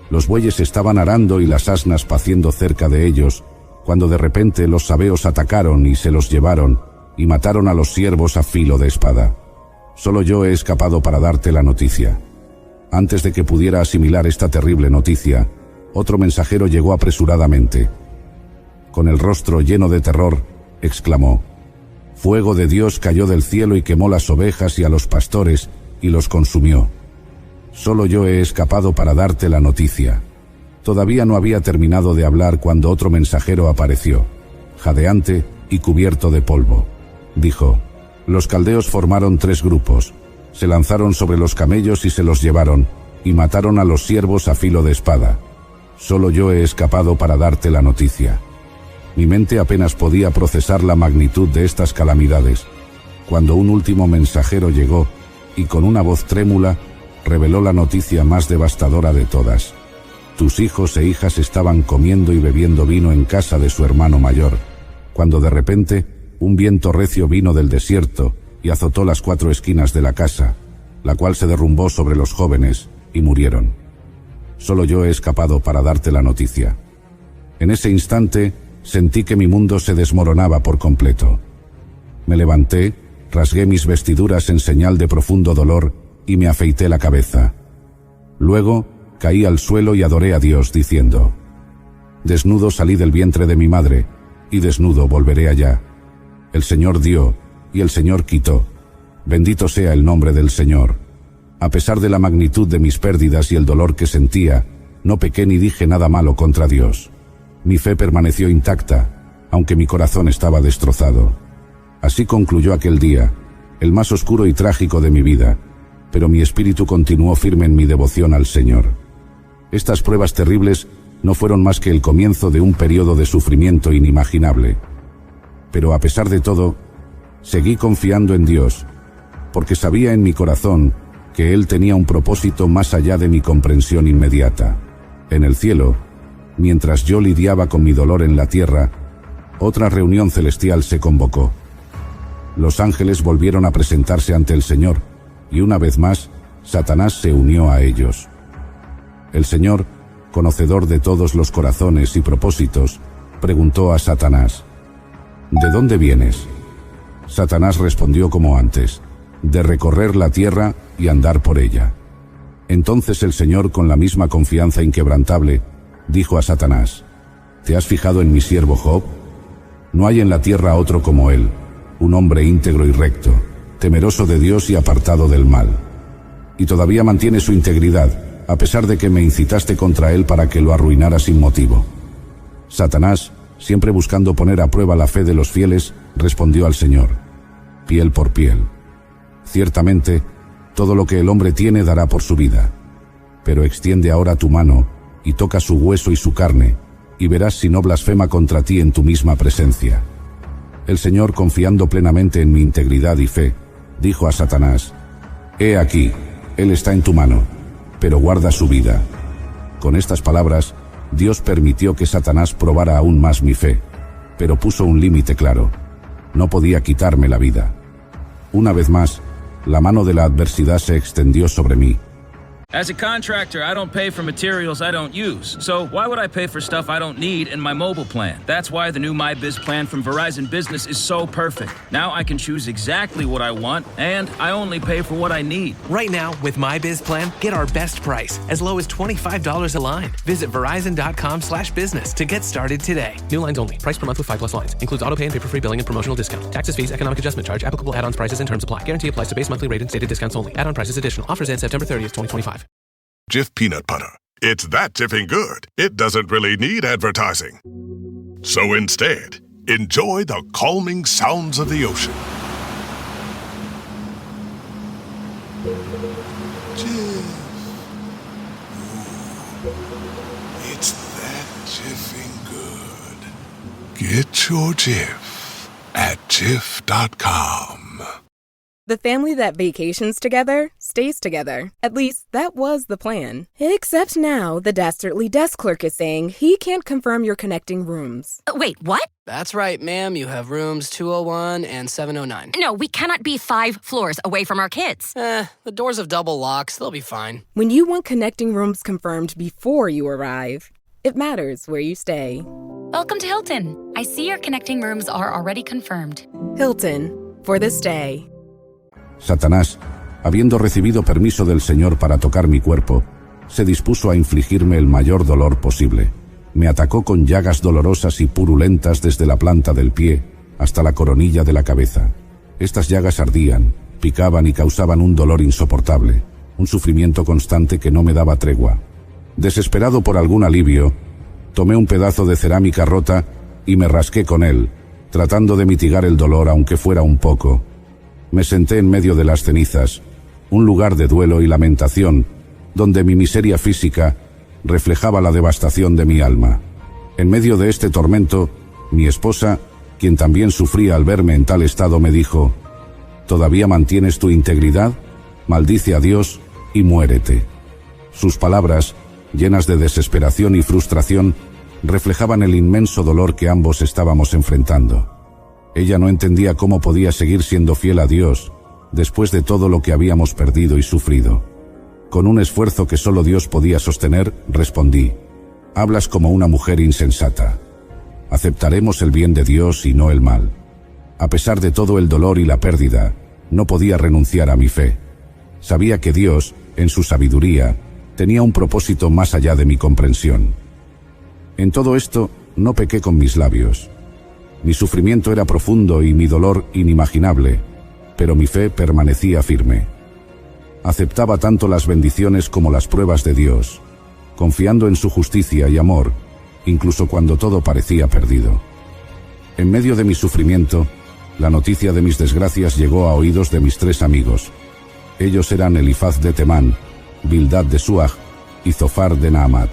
los bueyes estaban arando y las asnas paciendo cerca de ellos, cuando de repente los sabeos atacaron y se los llevaron, y mataron a los siervos a filo de espada. Solo yo he escapado para darte la noticia. Antes de que pudiera asimilar esta terrible noticia, otro mensajero llegó apresuradamente. Con el rostro lleno de terror, exclamó: fuego de Dios cayó del cielo y quemó las ovejas y a los pastores, y los consumió. Solo yo he escapado para darte la noticia. Todavía no había terminado de hablar cuando otro mensajero apareció, jadeante y cubierto de polvo. Dijo: los caldeos formaron 3 grupos, se lanzaron sobre los camellos y se los llevaron, y mataron a los siervos a filo de espada. Solo yo he escapado para darte la noticia. Mi mente apenas podía procesar la magnitud de estas calamidades, cuando un último mensajero llegó, y con una voz trémula, reveló la noticia más devastadora de todas. Tus hijos e hijas estaban comiendo y bebiendo vino en casa de su hermano mayor, cuando de repente un viento recio vino del desierto y azotó las 4 esquinas de la casa, la cual se derrumbó sobre los jóvenes y murieron. Solo yo he escapado para darte la noticia. En ese instante sentí que mi mundo se desmoronaba por completo. Me levanté, rasgué mis vestiduras en señal de profundo dolor y me afeité la cabeza. Luego caí al suelo y adoré a Dios diciendo: desnudo salí del vientre de mi madre, y desnudo volveré allá. El Señor dio, y el Señor quitó. Bendito sea el nombre del Señor. A pesar de la magnitud de mis pérdidas y el dolor que sentía, no pequé ni dije nada malo contra Dios. Mi fe permaneció intacta, aunque mi corazón estaba destrozado. Así concluyó aquel día, el más oscuro y trágico de mi vida, pero mi espíritu continuó firme en mi devoción al Señor. Estas pruebas terribles no fueron más que el comienzo de un periodo de sufrimiento inimaginable. Pero a pesar de todo, seguí confiando en Dios, porque sabía en mi corazón que Él tenía un propósito más allá de mi comprensión inmediata. En el cielo, mientras yo lidiaba con mi dolor en la tierra, otra reunión celestial se convocó. Los ángeles volvieron a presentarse ante el Señor, y una vez más, Satanás se unió a ellos. El Señor, conocedor de todos los corazones y propósitos, preguntó a Satanás: ¿De dónde vienes? Satanás respondió como antes: de recorrer la tierra y andar por ella. Entonces el Señor, con la misma confianza inquebrantable, dijo a Satanás: ¿Te has fijado en mi siervo Job? No hay en la tierra otro como él, un hombre íntegro y recto, temeroso de Dios y apartado del mal. Y todavía mantiene su integridad, a pesar de que me incitaste contra él para que lo arruinara sin motivo. Satanás, siempre buscando poner a prueba la fe de los fieles, respondió al Señor: piel por piel. Ciertamente, todo lo que el hombre tiene dará por su vida. Pero extiende ahora tu mano y toca su hueso y su carne, y verás si no blasfema contra ti en tu misma presencia. El Señor, confiando plenamente en mi integridad y fe, dijo a Satanás: He aquí, él está en tu mano, pero guarda su vida. Con estas palabras, Dios permitió que Satanás probara aún más mi fe, pero puso un límite claro: no podía quitarme la vida. Una vez más, la mano de la adversidad se extendió sobre mí. As a contractor, I don't pay for materials I don't use. So why would I pay for stuff I don't need in my mobile plan? That's why the new MyBiz plan from Verizon Business is so perfect. Now I can choose exactly what I want, and I only pay for what I need. Right now, with MyBiz plan, get our best price, as low as $25 a line. Visit Verizon.com/business to get started today. New lines only. Price per month with 5+ lines. Includes auto pay and paper-free billing and promotional discount. Taxes, fees, economic adjustment charge. Applicable add-ons, prices, and terms apply. Guarantee applies to base monthly rate and stated discounts only. Add-on prices additional. Offers end September 30th, 2025. Jif peanut butter. It's that Jiffing good, it doesn't really need advertising. So instead, enjoy the calming sounds of the ocean. Jif. Ooh, it's that Jiffing good. Get your Jif at Jif.com. The family that vacations together stays together. At least, that was the plan. Except now, the Dastardly desk clerk is saying he can't confirm your connecting rooms. Wait, what? That's right, ma'am. You have rooms 201 and 709. No, we cannot be 5 floors away from our kids. The doors have double locks. They'll be fine. When you want connecting rooms confirmed before you arrive, it matters where you stay. Welcome to Hilton. I see your connecting rooms are already confirmed. Hilton, for the stay. Satanás, habiendo recibido permiso del Señor para tocar mi cuerpo, se dispuso a infligirme el mayor dolor posible. Me atacó con llagas dolorosas y purulentas desde la planta del pie hasta la coronilla de la cabeza. Estas llagas ardían, picaban y causaban un dolor insoportable, un sufrimiento constante que no me daba tregua. Desesperado por algún alivio, tomé un pedazo de cerámica rota y me rasqué con él, tratando de mitigar el dolor aunque fuera un poco. Me senté en medio de las cenizas, un lugar de duelo y lamentación, donde mi miseria física reflejaba la devastación de mi alma. En medio de este tormento, mi esposa, quien también sufría al verme en tal estado, me dijo: ¿Todavía mantienes tu integridad? Maldice a Dios y muérete. Sus palabras, llenas de desesperación y frustración, reflejaban el inmenso dolor que ambos estábamos enfrentando. Ella no entendía cómo podía seguir siendo fiel a Dios después de todo lo que habíamos perdido y sufrido. Con un esfuerzo que solo Dios podía sostener, respondí: hablas como una mujer insensata. Aceptaremos el bien de Dios y no el mal. A pesar de todo el dolor y la pérdida, no podía renunciar a mi fe. Sabía que Dios, en su sabiduría, tenía un propósito más allá de mi comprensión. En todo esto, no pequé con mis labios. Mi sufrimiento era profundo y mi dolor inimaginable, pero mi fe permanecía firme. Aceptaba tanto las bendiciones como las pruebas de Dios, confiando en su justicia y amor, incluso cuando todo parecía perdido. En medio de mi sufrimiento, La noticia de mis desgracias llegó a oídos de mis 3 amigos. Ellos eran Elifaz de Temán, Bildad de Suaj y Zofar de Naamat.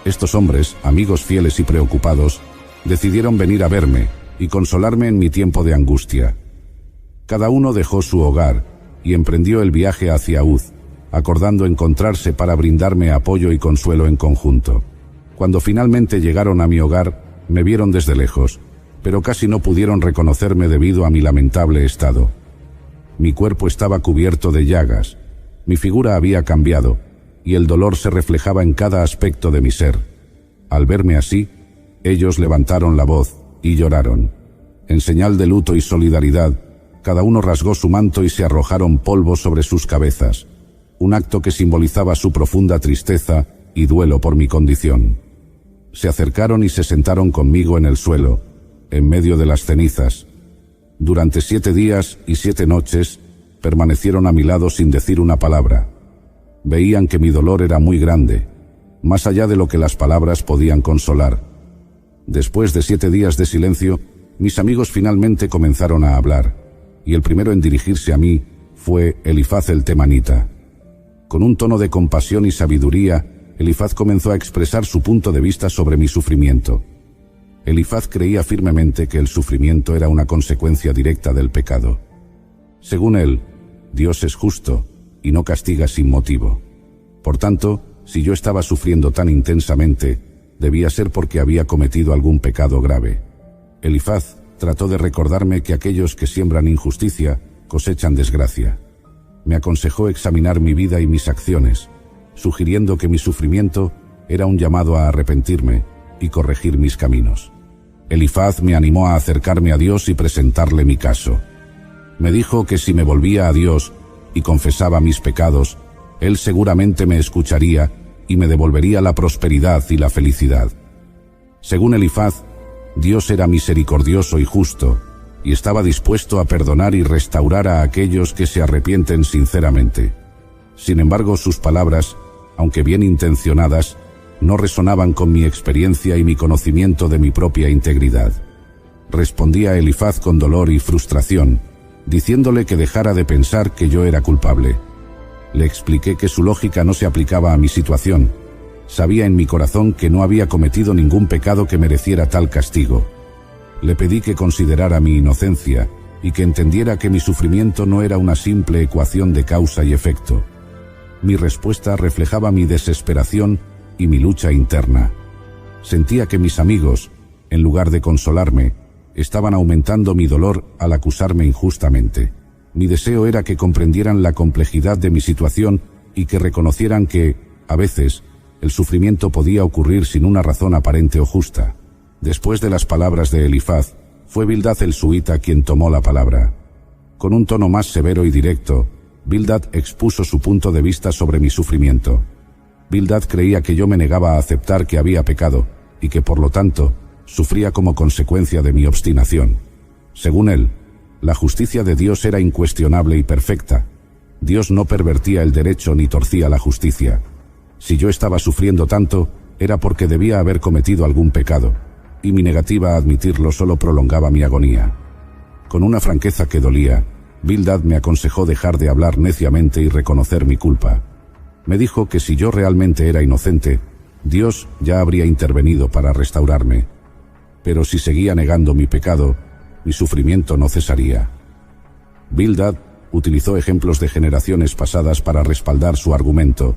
Estos hombres, amigos fieles y preocupados, decidieron venir a verme y consolarme en mi tiempo de angustia. Cada uno dejó su hogar y emprendió el viaje hacia Uz, acordando encontrarse para brindarme apoyo y consuelo en conjunto. Cuando finalmente llegaron a mi hogar, me vieron desde lejos, pero casi no pudieron reconocerme debido a mi lamentable estado. Mi cuerpo estaba cubierto de llagas, mi figura había cambiado, y el dolor se reflejaba en cada aspecto de mi ser. Al verme así, ellos levantaron la voz y lloraron. En señal de luto y solidaridad, cada uno rasgó su manto y se arrojaron polvo sobre sus cabezas, un acto que simbolizaba su profunda tristeza y duelo por mi condición. Se acercaron y se sentaron conmigo en el suelo, en medio de las cenizas. Durante 7 días y 7 noches permanecieron a mi lado sin decir una palabra. Veían que mi dolor era muy grande, más allá de lo que las palabras podían consolar. Después de 7 días de silencio, mis amigos finalmente comenzaron a hablar, y el primero en dirigirse a mí fue Elifaz el temanita. Con un tono de compasión y sabiduría, Elifaz comenzó a expresar su punto de vista sobre mi sufrimiento. Elifaz creía firmemente que el sufrimiento era una consecuencia directa del pecado. Según él, Dios es justo y no castiga sin motivo. Por tanto, si yo estaba sufriendo tan intensamente, debía ser porque había cometido algún pecado grave. Elifaz trató de recordarme que aquellos que siembran injusticia cosechan desgracia. Me aconsejó examinar mi vida y mis acciones, sugiriendo que mi sufrimiento era un llamado a arrepentirme y corregir mis caminos. Elifaz me animó a acercarme a Dios y presentarle mi caso. Me dijo que si me volvía a Dios y confesaba mis pecados, Él seguramente me escucharía y me devolvería la prosperidad y la felicidad. Según Elifaz, Dios era misericordioso y justo, y estaba dispuesto a perdonar y restaurar a aquellos que se arrepienten sinceramente. Sin embargo, sus palabras, aunque bien intencionadas, no resonaban con mi experiencia y mi conocimiento de mi propia integridad. Respondí a Elifaz con dolor y frustración, diciéndole que dejara de pensar que yo era culpable. Le expliqué que su lógica no se aplicaba a mi situación. Sabía en mi corazón que no había cometido ningún pecado que mereciera tal castigo. Le pedí que considerara mi inocencia y que entendiera que mi sufrimiento no era una simple ecuación de causa y efecto. Mi respuesta reflejaba mi desesperación y mi lucha interna. Sentía que mis amigos, en lugar de consolarme, estaban aumentando mi dolor al acusarme injustamente. Mi deseo era que comprendieran la complejidad de mi situación y que reconocieran que, a veces, el sufrimiento podía ocurrir sin una razón aparente o justa. Después de las palabras de Elifaz, fue Bildad el suita quien tomó la palabra. Con un tono más severo y directo, Bildad expuso su punto de vista sobre mi sufrimiento. Bildad creía que yo me negaba a aceptar que había pecado y que, por lo tanto, sufría como consecuencia de mi obstinación. Según él, la justicia de Dios era incuestionable y perfecta. Dios no pervertía el derecho ni torcía la justicia. Si yo estaba sufriendo tanto, era porque debía haber cometido algún pecado, y mi negativa a admitirlo solo prolongaba mi agonía. Con una franqueza que dolía, Bildad me aconsejó dejar de hablar neciamente y reconocer mi culpa. Me dijo que si yo realmente era inocente, Dios ya habría intervenido para restaurarme. Pero si seguía negando mi pecado, mi sufrimiento no cesaría. Bildad utilizó ejemplos de generaciones pasadas para respaldar su argumento,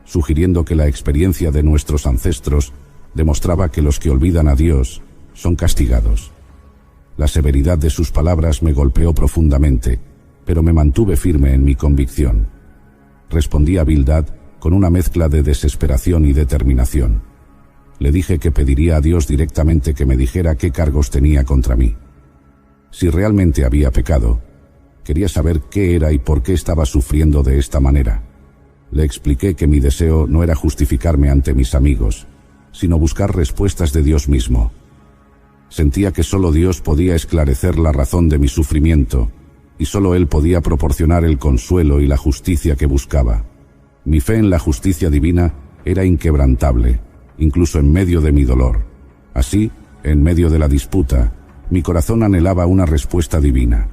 sugiriendo que la experiencia de nuestros ancestros demostraba que los que olvidan a Dios son castigados. La severidad de sus palabras me golpeó profundamente, pero me mantuve firme en mi convicción. Respondí a Bildad con una mezcla de desesperación y determinación. Le dije que pediría a Dios directamente que me dijera qué cargos tenía contra mí. Si realmente había pecado, quería saber qué era y por qué estaba sufriendo de esta manera. Le expliqué que mi deseo no era justificarme ante mis amigos, sino buscar respuestas de Dios mismo. Sentía que solo Dios podía esclarecer la razón de mi sufrimiento, y solo Él podía proporcionar el consuelo y la justicia que buscaba. Mi fe en la justicia divina era inquebrantable, incluso en medio de mi dolor. Así, en medio de la disputa, Mi corazón anhelaba una respuesta divina.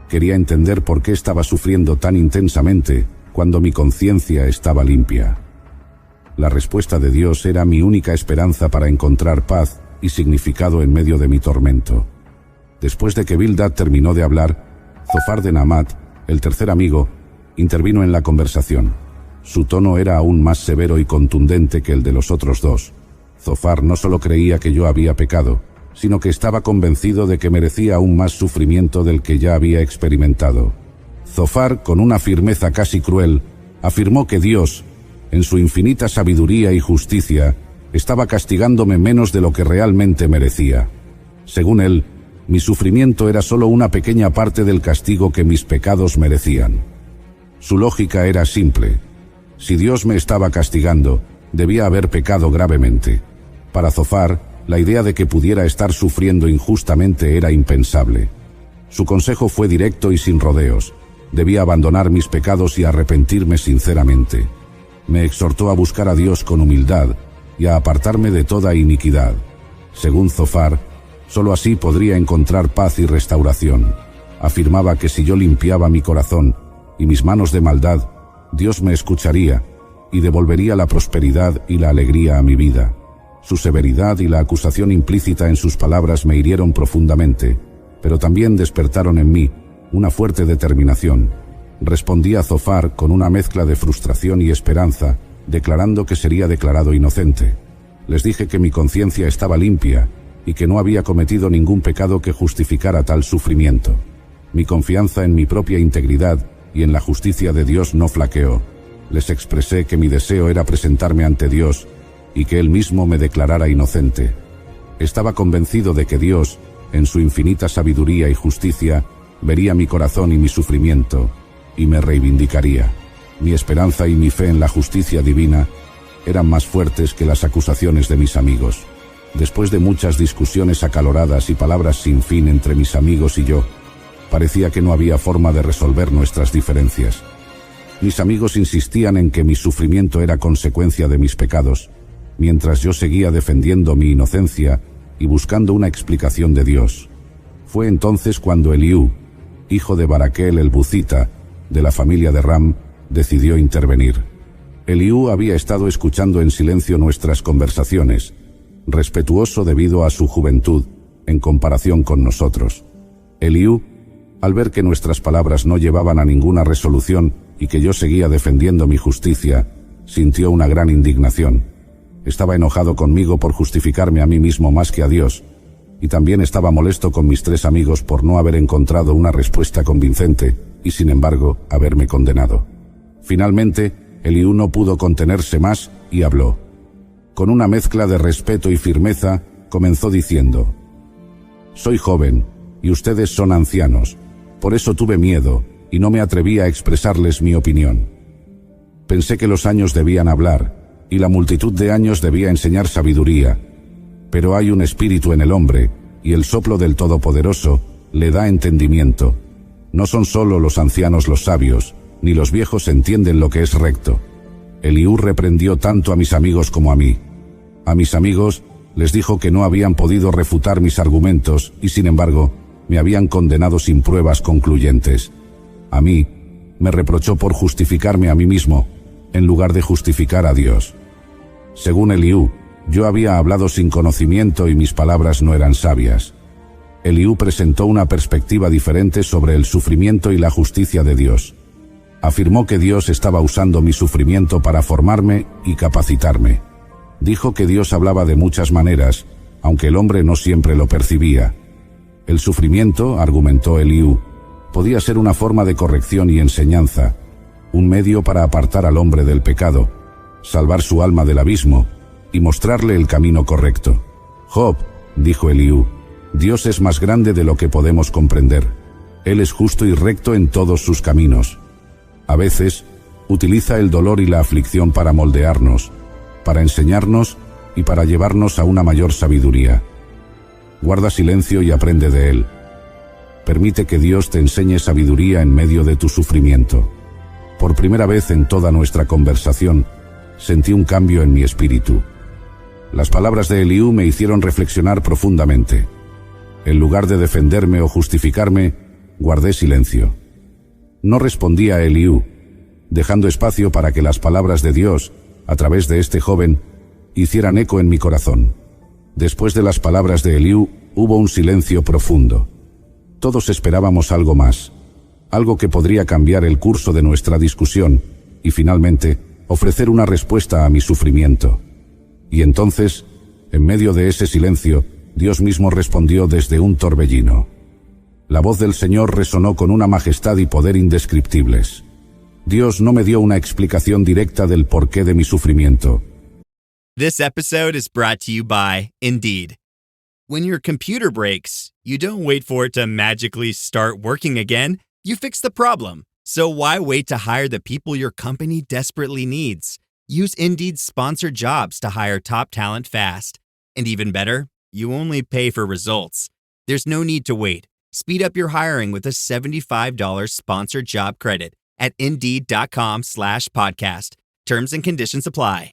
Quería entender por qué estaba sufriendo tan intensamente cuando mi conciencia estaba limpia. La respuesta de Dios era mi única esperanza para encontrar paz y significado en medio de mi tormento. Después de que Bildad terminó de hablar, Zofar de Naamat, el tercer amigo, intervino en la conversación. Su tono era aún más severo y contundente que el de los otros dos. Zofar no solo creía que yo había pecado, sino que estaba convencido de que merecía aún más sufrimiento del que ya había experimentado. Zofar, con una firmeza casi cruel, afirmó que Dios, en su infinita sabiduría y justicia, estaba castigándome menos de lo que realmente merecía. Según él, mi sufrimiento era solo una pequeña parte del castigo que mis pecados merecían. Su lógica era simple. Si Dios me estaba castigando, debía haber pecado gravemente. Para Zofar, la idea de que pudiera estar sufriendo injustamente era impensable. Su consejo fue directo y sin rodeos. Debía abandonar mis pecados y arrepentirme sinceramente. Me exhortó a buscar a Dios con humildad y a apartarme de toda iniquidad. Según Zofar, solo así podría encontrar paz y restauración. Afirmaba que si yo limpiaba mi corazón y mis manos de maldad, Dios me escucharía y devolvería la prosperidad y la alegría a mi vida. Su severidad y la acusación implícita en sus palabras me hirieron profundamente, pero también despertaron en mí una fuerte determinación. Respondí a Zofar con una mezcla de frustración y esperanza, declarando que sería declarado inocente. Les dije que mi conciencia estaba limpia y que no había cometido ningún pecado que justificara tal sufrimiento. Mi confianza en mi propia integridad y en la justicia de Dios no flaqueó. Les expresé que mi deseo era presentarme ante Dios y que Él mismo me declarara inocente. Estaba convencido de que Dios, en su infinita sabiduría y justicia, vería mi corazón y mi sufrimiento, y me reivindicaría. Mi esperanza y mi fe en la justicia divina eran más fuertes que las acusaciones de mis amigos. Después de muchas discusiones acaloradas y palabras sin fin entre mis amigos y yo, parecía que no había forma de resolver nuestras diferencias. Mis amigos insistían en que mi sufrimiento era consecuencia de mis pecados, mientras yo seguía defendiendo mi inocencia y buscando una explicación de Dios. Fue entonces cuando Eliú, hijo de Baraquel el Buzita, de la familia de Ram, decidió intervenir. Eliú había estado escuchando en silencio nuestras conversaciones, respetuoso debido a su juventud en comparación con nosotros. Eliú, al ver que nuestras palabras no llevaban a ninguna resolución y que yo seguía defendiendo mi justicia, sintió una gran indignación. Estaba enojado conmigo por justificarme a mí mismo más que a Dios, y también estaba molesto con mis tres amigos por no haber encontrado una respuesta convincente y, sin embargo, haberme condenado. Finalmente, Eliú no pudo contenerse más y habló. Con una mezcla de respeto y firmeza, comenzó diciendo: «Soy joven, y ustedes son ancianos. Por eso tuve miedo, y no me atreví a expresarles mi opinión. Pensé que los años debían hablar, y la multitud de años debía enseñar sabiduría. Pero hay un espíritu en el hombre, y el soplo del Todopoderoso le da entendimiento. No son solo los ancianos los sabios, ni los viejos entienden lo que es recto». Eliú reprendió tanto a mis amigos como a mí. A mis amigos les dijo que no habían podido refutar mis argumentos y, sin embargo, me habían condenado sin pruebas concluyentes. A mí, me reprochó por justificarme a mí mismo, en lugar de justificar a Dios. Según Eliú, yo había hablado sin conocimiento y mis palabras no eran sabias. Eliú presentó una perspectiva diferente sobre el sufrimiento y la justicia de Dios. Afirmó que Dios estaba usando mi sufrimiento para formarme y capacitarme. Dijo que Dios hablaba de muchas maneras, aunque el hombre no siempre lo percibía. El sufrimiento, argumentó Eliú, podía ser una forma de corrección y enseñanza, un medio para apartar al hombre del pecado, salvar su alma del abismo y mostrarle el camino correcto. Job, dijo Eliú, Dios es más grande de lo que podemos comprender. Él es justo y recto en todos sus caminos. A veces, utiliza el dolor y la aflicción para moldearnos, para enseñarnos y para llevarnos a una mayor sabiduría. Guarda silencio y aprende de Él. Permite que Dios te enseñe sabiduría en medio de tu sufrimiento. Por primera vez en toda nuestra conversación, sentí un cambio en mi espíritu. Las palabras de Eliú me hicieron reflexionar profundamente. En lugar de defenderme o justificarme, guardé silencio. No respondí a Eliú, dejando espacio para que las palabras de Dios, a través de este joven, hicieran eco en mi corazón. Después de las palabras de Eliú, hubo un silencio profundo. Todos esperábamos algo más, algo que podría cambiar el curso de nuestra discusión y, finalmente, ofrecer una respuesta a mi sufrimiento. Y entonces, en medio de ese silencio, Dios mismo respondió desde un torbellino. La voz del Señor resonó con una majestad y poder indescriptibles. Dios no me dio una explicación directa del porqué de mi sufrimiento. This episode is brought to you by Indeed. When your computer breaks, you don't wait for it to magically start working again. You fix the problem. So why wait to hire the people your company desperately needs? Use Indeed's sponsored jobs to hire top talent fast. And even better, you only pay for results. There's no need to wait. Speed up your hiring with a $75 sponsored job credit at Indeed.com/podcast. Terms and conditions apply.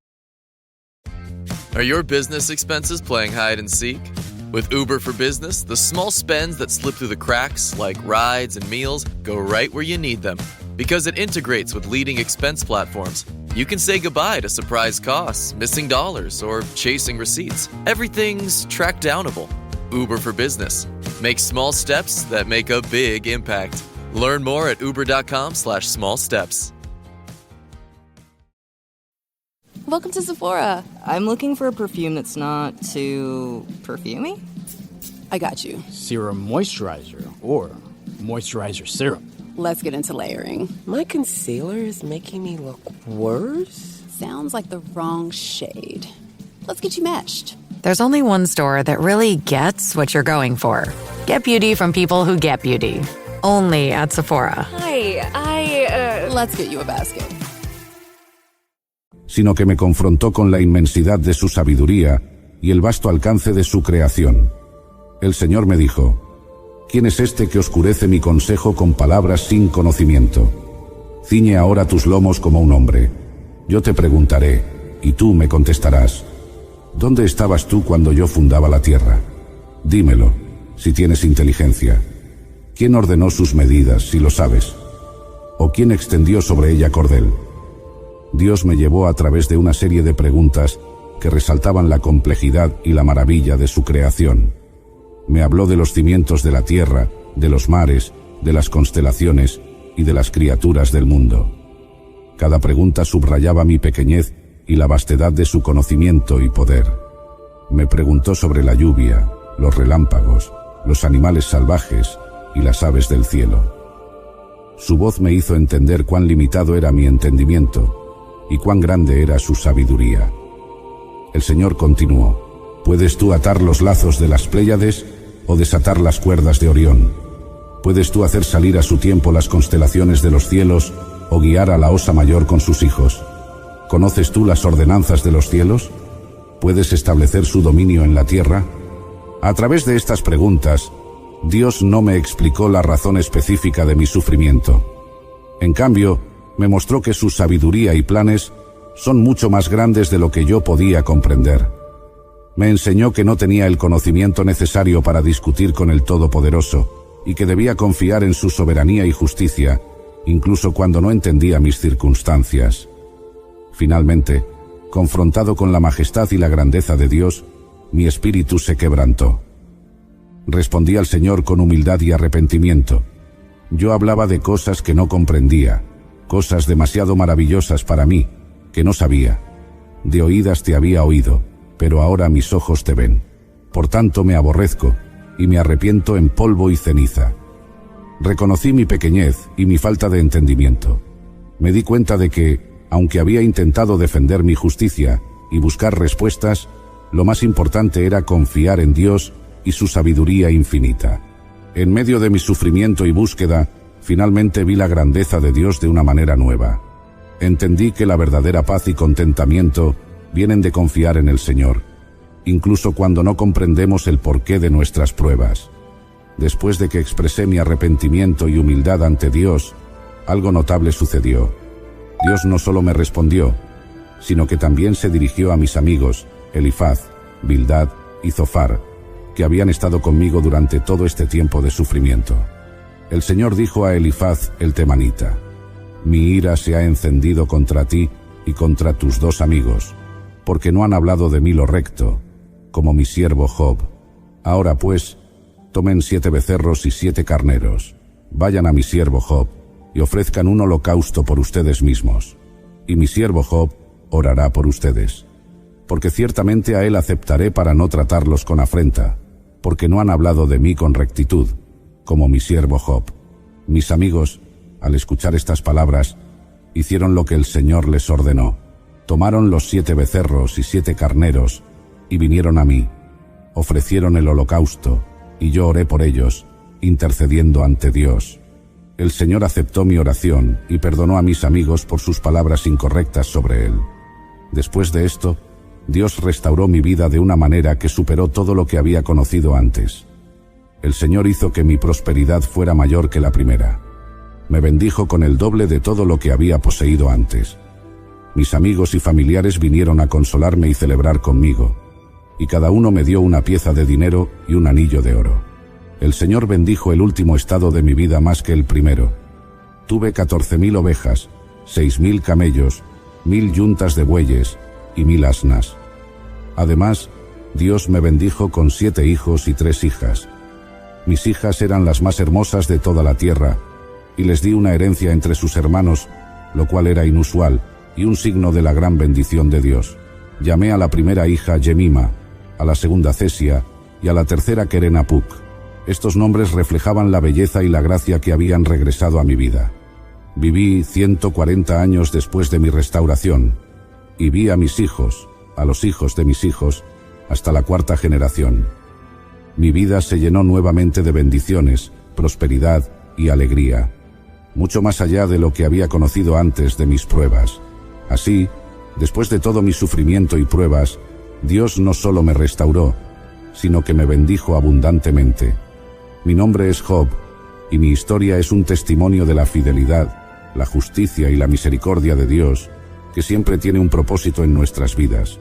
Are your business expenses playing hide and seek? With Uber for Business, the small spends that slip through the cracks, like rides and meals, go right where you need them. Because it integrates with leading expense platforms, you can say goodbye to surprise costs, missing dollars, or chasing receipts. Everything's track downable. Uber for Business. Make small steps that make a big impact. Learn more at uber.com/small steps. Welcome to Sephora. I'm looking for a perfume that's not too perfumey. I got you. Serum moisturizer or moisturizer serum. Let's get into layering. My concealer is making me look worse. Sounds like the wrong shade. Let's get you matched. There's only one store that really gets what you're going for. Get beauty from people who get beauty. Only at Sephora. Hi, Let's get you a basket. Sino que me confrontó con la inmensidad de su sabiduría y el vasto alcance de su creación. El Señor me dijo: ¿Quién es este que oscurece mi consejo con palabras sin conocimiento? Ciñe ahora tus lomos como un hombre. Yo te preguntaré, y tú me contestarás. ¿Dónde estabas tú cuando yo fundaba la tierra? Dímelo, si tienes inteligencia. ¿Quién ordenó sus medidas, si lo sabes? ¿O quién extendió sobre ella cordel? Dios me llevó a través de una serie de preguntas que resaltaban la complejidad y la maravilla de su creación. Me habló de los cimientos de la tierra, de los mares, de las constelaciones y de las criaturas del mundo. Cada pregunta subrayaba mi pequeñez y la vastedad de su conocimiento y poder. Me preguntó sobre la lluvia, los relámpagos, los animales salvajes y las aves del cielo. Su voz me hizo entender cuán limitado era mi entendimiento y cuán grande era su sabiduría. El Señor continuó: ¿Puedes tú atar los lazos de las Pléyades o desatar las cuerdas de Orión? ¿Puedes tú hacer salir a su tiempo las constelaciones de los cielos o guiar a la Osa Mayor con sus hijos? ¿Conoces tú las ordenanzas de los cielos? ¿Puedes establecer su dominio en la tierra? A través de estas preguntas, Dios no me explicó la razón específica de mi sufrimiento. En cambio, me mostró que su sabiduría y planes son mucho más grandes de lo que yo podía comprender. Me enseñó que no tenía el conocimiento necesario para discutir con el Todopoderoso y que debía confiar en su soberanía y justicia, incluso cuando no entendía mis circunstancias. Finalmente, confrontado con la majestad y la grandeza de Dios, mi espíritu se quebrantó. Respondí al Señor con humildad y arrepentimiento. Yo hablaba de cosas que no comprendía, cosas demasiado maravillosas para mí, que no sabía. De oídas te había oído, pero ahora mis ojos te ven. Por tanto me aborrezco, y me arrepiento en polvo y ceniza. Reconocí mi pequeñez y mi falta de entendimiento. Me di cuenta de que, aunque había intentado defender mi justicia y buscar respuestas, lo más importante era confiar en Dios y su sabiduría infinita. En medio de mi sufrimiento y búsqueda, finalmente vi la grandeza de Dios de una manera nueva. Entendí que la verdadera paz y contentamiento vienen de confiar en el Señor, incluso cuando no comprendemos el porqué de nuestras pruebas. Después de que expresé mi arrepentimiento y humildad ante Dios, algo notable sucedió. Dios no solo me respondió, sino que también se dirigió a mis amigos, Elifaz, Bildad y Zofar, que habían estado conmigo durante todo este tiempo de sufrimiento. El Señor dijo a Elifaz el temanita: mi ira se ha encendido contra ti y contra tus 2 amigos, porque no han hablado de mí lo recto, como mi siervo Job. Ahora pues, tomen 7 becerros y 7 carneros, vayan a mi siervo Job, y ofrezcan un holocausto por ustedes mismos, y mi siervo Job orará por ustedes. Porque ciertamente a él aceptaré para no tratarlos con afrenta, porque no han hablado de mí con rectitud, como mi siervo Job. Mis amigos, al escuchar estas palabras, hicieron lo que el Señor les ordenó. Tomaron los 7 becerros y 7 carneros, y vinieron a mí. Ofrecieron el holocausto, y yo oré por ellos, intercediendo ante Dios. El Señor aceptó mi oración y perdonó a mis amigos por sus palabras incorrectas sobre él. Después de esto, Dios restauró mi vida de una manera que superó todo lo que había conocido antes. El Señor hizo que mi prosperidad fuera mayor que la primera. Me bendijo con el doble de todo lo que había poseído antes. Mis amigos y familiares vinieron a consolarme y celebrar conmigo, y cada uno me dio una pieza de dinero y un anillo de oro. El Señor bendijo el último estado de mi vida más que el primero. Tuve 14.000 ovejas, 6.000 camellos, 1.000 yuntas de bueyes y 1.000 asnas. Además, Dios me bendijo con 7 hijos y 3 hijas. Mis hijas eran las más hermosas de toda la tierra, y les di una herencia entre sus hermanos, lo cual era inusual y un signo de la gran bendición de Dios. Llamé a la primera hija Jemima, a la segunda Cesia y a la tercera Kerenapuk. Estos nombres reflejaban la belleza y la gracia que habían regresado a mi vida. Viví 140 años después de mi restauración, y vi a mis hijos, a los hijos de mis hijos, hasta la 4ª generación. Mi vida se llenó nuevamente de bendiciones, prosperidad y alegría, mucho más allá de lo que había conocido antes de mis pruebas. Así, después de todo mi sufrimiento y pruebas, Dios no solo me restauró, sino que me bendijo abundantemente. Mi nombre es Job, y mi historia es un testimonio de la fidelidad, la justicia y la misericordia de Dios, que siempre tiene un propósito en nuestras vidas,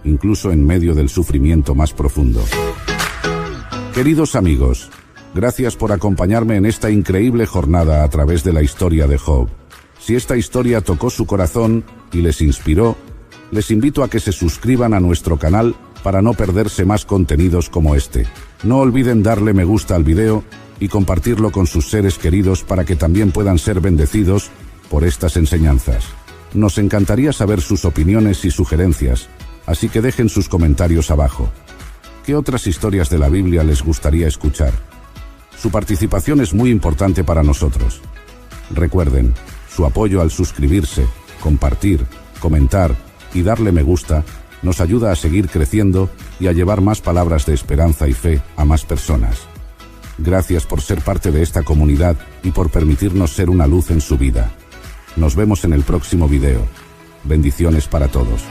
incluso en medio del sufrimiento más profundo. Queridos amigos, gracias por acompañarme en esta increíble jornada a través de la historia de Job. Si esta historia tocó su corazón y les inspiró, les invito a que se suscriban a nuestro canal para no perderse más contenidos como este. No olviden darle me gusta al video y compartirlo con sus seres queridos para que también puedan ser bendecidos por estas enseñanzas. Nos encantaría saber sus opiniones y sugerencias, así que dejen sus comentarios abajo. ¿Qué otras historias de la Biblia les gustaría escuchar? Su participación es muy importante para nosotros. Recuerden, su apoyo al suscribirse, compartir, comentar y darle me gusta nos ayuda a seguir creciendo y a llevar más palabras de esperanza y fe a más personas. Gracias por ser parte de esta comunidad y por permitirnos ser una luz en su vida. Nos vemos en el próximo video. Bendiciones para todos.